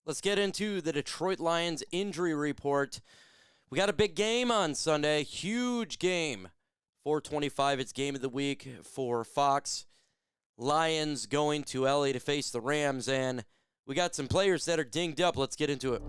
Let's get into the Detroit Lions injury report. We got a big game on Sunday, huge game. 4:25, it's game of the week for Fox. Lions going to LA to face the Rams, and we got some players that are dinged up. Let's get into it.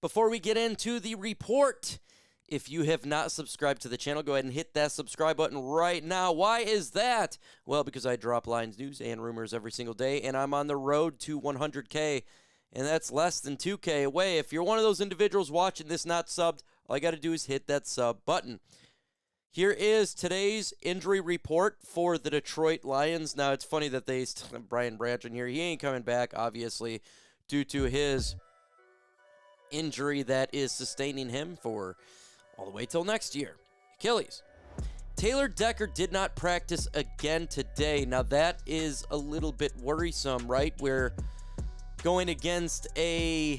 Before we get into the report, if you have not subscribed to the channel, go ahead and hit that subscribe button right now. Why is that? Well, because I drop Lions news and rumors every single day, and I'm on the road to 100K, and that's less than 2K away. If you're one of those individuals watching this not subbed, all you got to do is hit that sub button. Here is today's injury report for the Detroit Lions. Now, it's funny that they still have Brian Branch in here. He ain't coming back, obviously, due to his injury that is sustaining him for all the way till next year. Achilles. Taylor Decker did not practice again today. Now, that is a little bit worrisome, right? We're going against a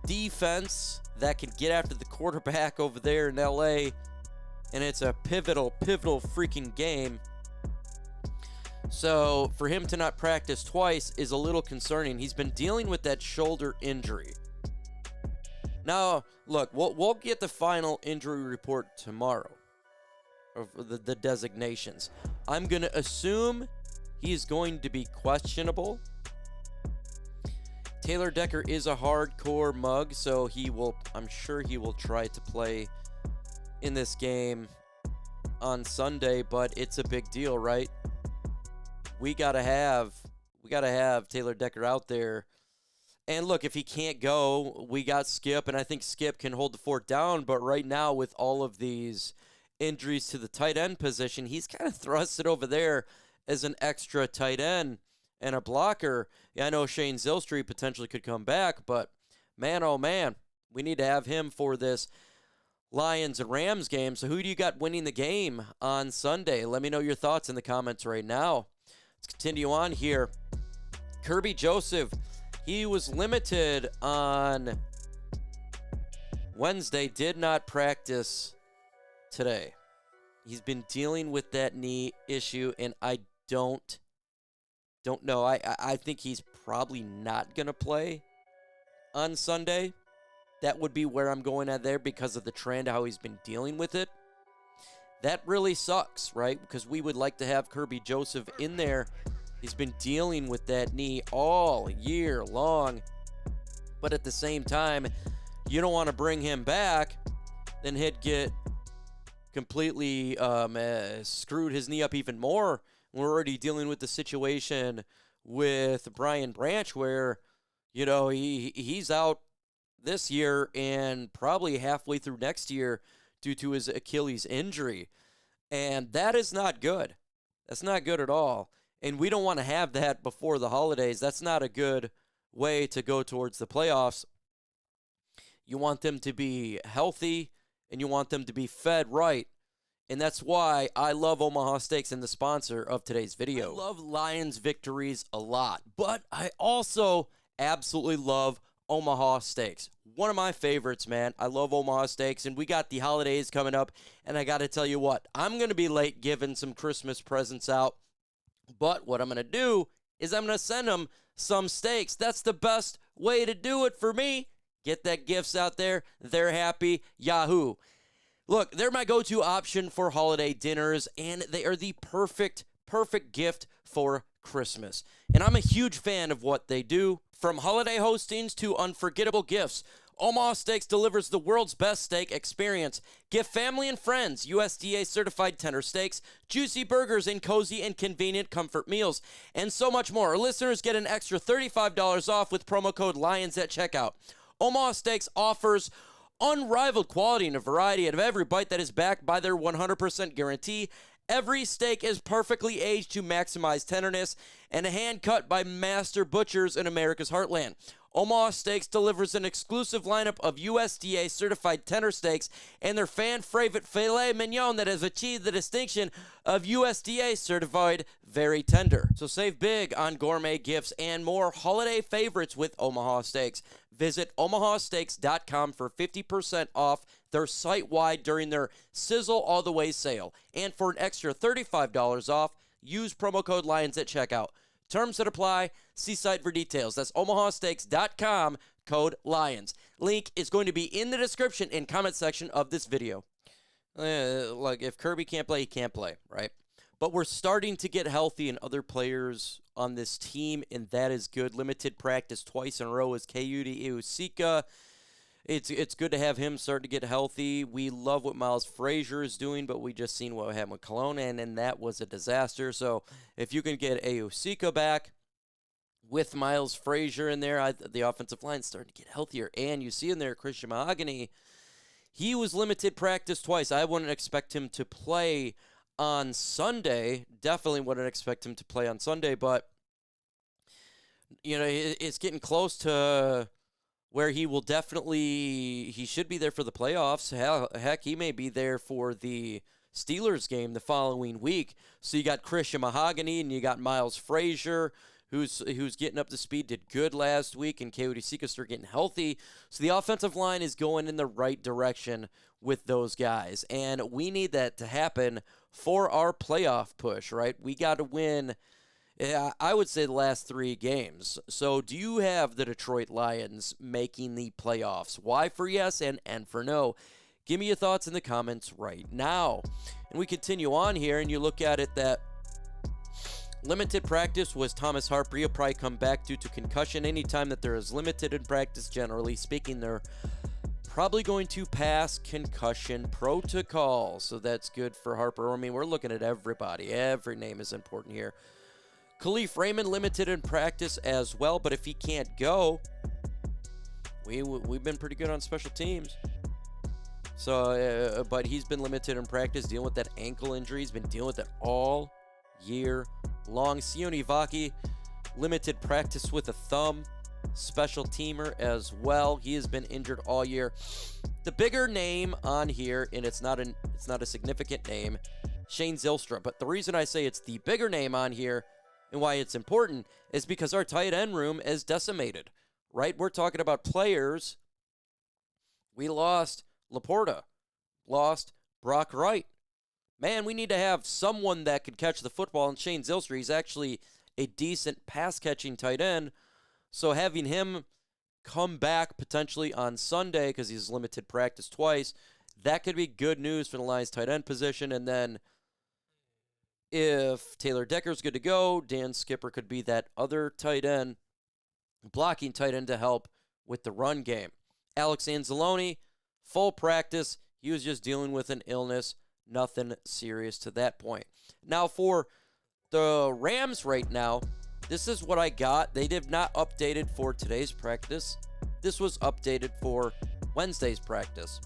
defense that can get after the quarterback over there in LA, and it's a pivotal freaking game. So for him to not practice twice is a little concerning. He's been dealing with that shoulder injury. Now, look, we'll get the final injury report tomorrow of the designations. I'm going to assume he's going to be questionable. Taylor Decker is a hardcore mug, so I'm sure he will try to play in this game on Sunday, but it's a big deal, right? We gotta have Taylor Decker out there. And look, if he can't go, we got Skip, and I think Skip can hold the fort down. But right now, with all of these injuries to the tight end position, he's kind of thrusted over there as an extra tight end and a blocker. Yeah, I know Shane Zylstra potentially could come back, but man, oh man, we need to have him for this Lions and Rams game. So who do you got winning the game on Sunday? Let me know your thoughts in the comments right now. Let's continue on here. Kirby Joseph. He was limited on Wednesday, did not practice today. He's been dealing with that knee issue, and I don't know. I think he's probably not going to play on Sunday. That would be where I'm going at there because of the trend, how he's been dealing with it. That really sucks, right? Because we would like to have Kerby Joseph in there. He's been dealing with that knee all year long. But at the same time, you don't want to bring him back. Then he'd get completely screwed his knee up even more. We're already dealing with the situation with Brian Branch where, you know, he's out this year and probably halfway through next year due to his Achilles injury. And that is not good. That's not good at all. And we don't want to have that before the holidays. That's not a good way to go towards the playoffs. You want them to be healthy, and you want them to be fed right. And that's why I love Omaha Steaks and the sponsor of today's video. I love Lions victories a lot, but I also absolutely love Omaha Steaks. One of my favorites, man. I love Omaha Steaks, and we got the holidays coming up, and I got to tell you what, I'm going to be late giving some Christmas presents out. But what I'm going to do is I'm going to send them some steaks. That's the best way to do it for me. Get that gifts out there. They're happy. Yahoo. Look, they're my go-to option for holiday dinners, and they are the perfect gift for Christmas. And I'm a huge fan of what they do. From holiday hostings to unforgettable gifts, Omaha Steaks delivers the world's best steak experience. Give family and friends USDA certified tender steaks, juicy burgers, and cozy and convenient comfort meals, and so much more. Our listeners get an extra $35 off with promo code LIONS at checkout. Omaha Steaks offers unrivaled quality and a variety of every bite that is backed by their 100% guarantee. Every steak is perfectly aged to maximize tenderness and hand cut by master butchers in America's heartland. Omaha Steaks delivers an exclusive lineup of USDA certified tender steaks and their fan favorite filet mignon that has achieved the distinction of USDA certified very tender. So save big on gourmet gifts and more holiday favorites with Omaha Steaks. Visit omahasteaks.com for 50% off their site-wide during their Sizzle All the Way sale. And for an extra $35 off, Use promo code Lions at checkout. Terms that apply. See site for details. That's omahasteaks.com, code Lions. Link is going to be in the description and comment section of this video. Like, if Kirby can't play, he can't play, right? But we're starting to get healthy in other players on this team, and that is good. Limited practice twice in a row is Kayode Awosika. It's good to have him starting to get healthy. We love what Miles Frazier is doing, but we just seen what happened with Kelowna, and that was a disaster. So if you can get Awosika back with Miles Frazier in there, the offensive line's starting to get healthier. And you see in there Christian Mahogany, he was limited practice twice. I wouldn't expect him to play on Sunday. Definitely wouldn't expect him to play on Sunday, but it's getting close to where he should be there for the playoffs. Heck, he may be there for the Steelers game the following week. So you got Christian Mahogany and you got Miles Frazier, who's getting up to speed, did good last week, and Kayode Awosika started getting healthy. So the offensive line is going in the right direction with those guys, and we need that to happen for our playoff push, right? We got to win, I would say, the last 3 games. So do you have the Detroit Lions making the playoffs? Why for yes and for no? Give me your thoughts in the comments right now. And we continue on here, and you look at it that limited practice was Thomas Harper. He'll probably come back due to concussion. Anytime that there is limited in practice, generally speaking, they're probably going to pass concussion protocol. So that's good for Harper. I mean, we're looking at everybody. Every name is important here. Kalif Raymond limited in practice as well, but if he can't go, we've been pretty good on special teams. So, but he's been limited in practice, dealing with that ankle injury. He's been dealing with it all year long. Sione Vaki, limited practice with a thumb, special teamer as well. He has been injured all year. The bigger name on here, and it's not a significant name, Shane Zylstra. But the reason I say it's the bigger name on here and why it's important is because our tight end room is decimated, right? We're talking about players. We lost Laporta, lost Brock Wright. Man, we need to have someone that could catch the football, and Shane Zylstra, he's actually a decent pass-catching tight end. So having him come back potentially on Sunday, because he's limited practice twice, that could be good news for the Lions tight end position. And then if Taylor Decker's good to go, Dan Skipper could be that other tight end, blocking tight end to help with the run game. Alex Anzalone, full practice. He was just dealing with an illness. Nothing serious to that point. Now for the Rams right now, this is what I got. They did not update it for today's practice. This was updated for Wednesday's practice.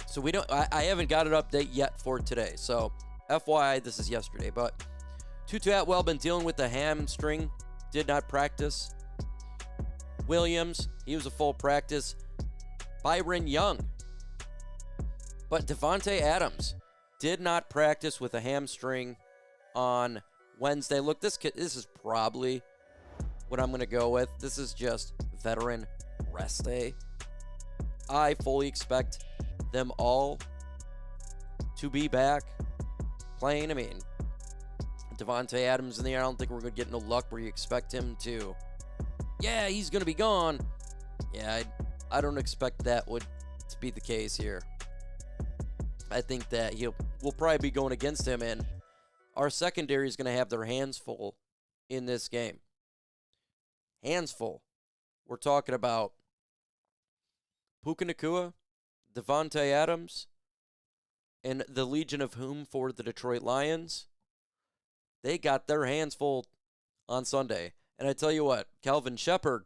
So I haven't got an update yet for today. So FYI, this is yesterday. But Tutu Atwell been dealing with the hamstring. Did not practice. Williams, he was a full practice. Byron Young. But Davante Adams did not practice with a hamstring on Wednesday. Look, this is probably what I'm going to go with. This is just veteran rest day. I fully expect them all to be back playing. I mean, Davante Adams in the air. I don't think we're going to get no luck where you expect him to, yeah, he's going to be gone. Yeah, I don't expect that to be the case here. I think that we'll probably be going against him, and our secondary is going to have their hands full in this game. Hands full. We're talking about Puka Nacua, Davante Adams, and the Legion of Whom for the Detroit Lions. They got their hands full on Sunday. And I tell you what, Calvin Shepard,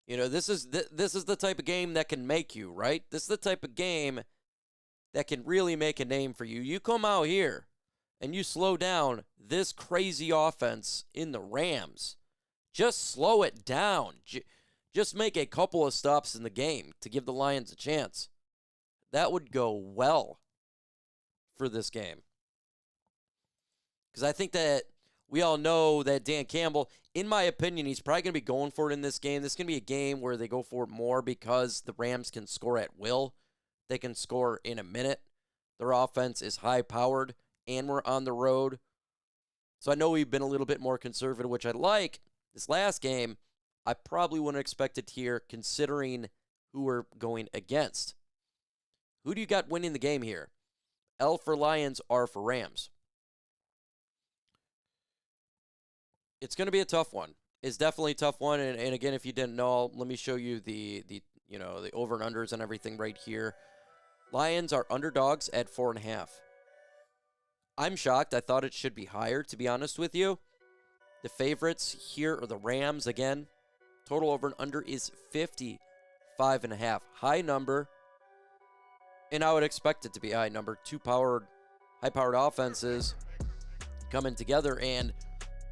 this is the type of game that can make you, right? This is the type of game that can really make a name for you. You come out here and you slow down this crazy offense in the Rams. Just slow it down. Just make a couple of stops in the game to give the Lions a chance. That would go well for this game. Because I think that we all know that Dan Campbell, in my opinion, he's probably going to be going for it in this game. This is going to be a game where they go for it more because the Rams can score at will. They can score in a minute. Their offense is high-powered and we're on the road. So I know we've been a little bit more conservative, which I like. This last game, I probably wouldn't expect it here considering who we're going against. Who do you got winning the game here? L for Lions, R for Rams. It's going to be a tough one. It's definitely a tough one. And again, if you didn't know, let me show you the over and unders and everything right here. Lions are underdogs at 4.5. I'm shocked. I thought it should be higher, to be honest with you. The favorites here are the Rams again. Total over and under is 55.5. High number. And I would expect it to be a high number. High-powered offenses coming together. And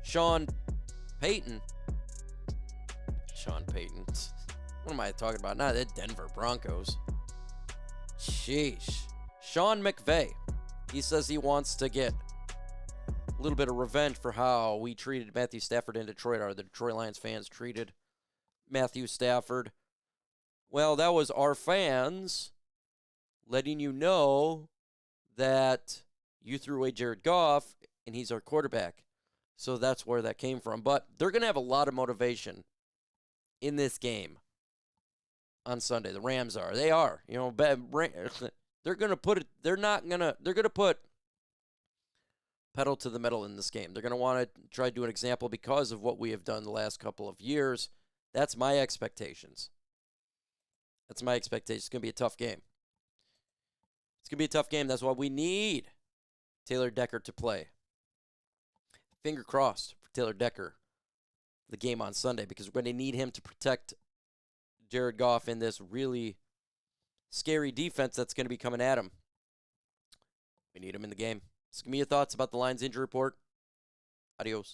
Sean Payton. What am I talking about? Not the Denver Broncos. Sheesh. Sean McVay. He says he wants to get a little bit of revenge for how we treated Matthew Stafford in Detroit, or the Detroit Lions fans treated Matthew Stafford. Well, that was our fans letting you know that you threw away Jared Goff and he's our quarterback. So that's where that came from. But they're going to have a lot of motivation in this game on Sunday. The Rams are. They are. They're going to put it. They're going to put pedal to the metal in this game. They're going to want to try to do an example because of what we have done the last couple of years. That's my expectations. It's going to be a tough game. It's going to be a tough game. That's why we need Taylor Decker to play. Finger crossed for Taylor Decker, the game on Sunday, because we're going to need him to protect Jared Goff in this really scary defense that's going to be coming at him. We need him in the game. So give me your thoughts about the Lions injury report. Adios.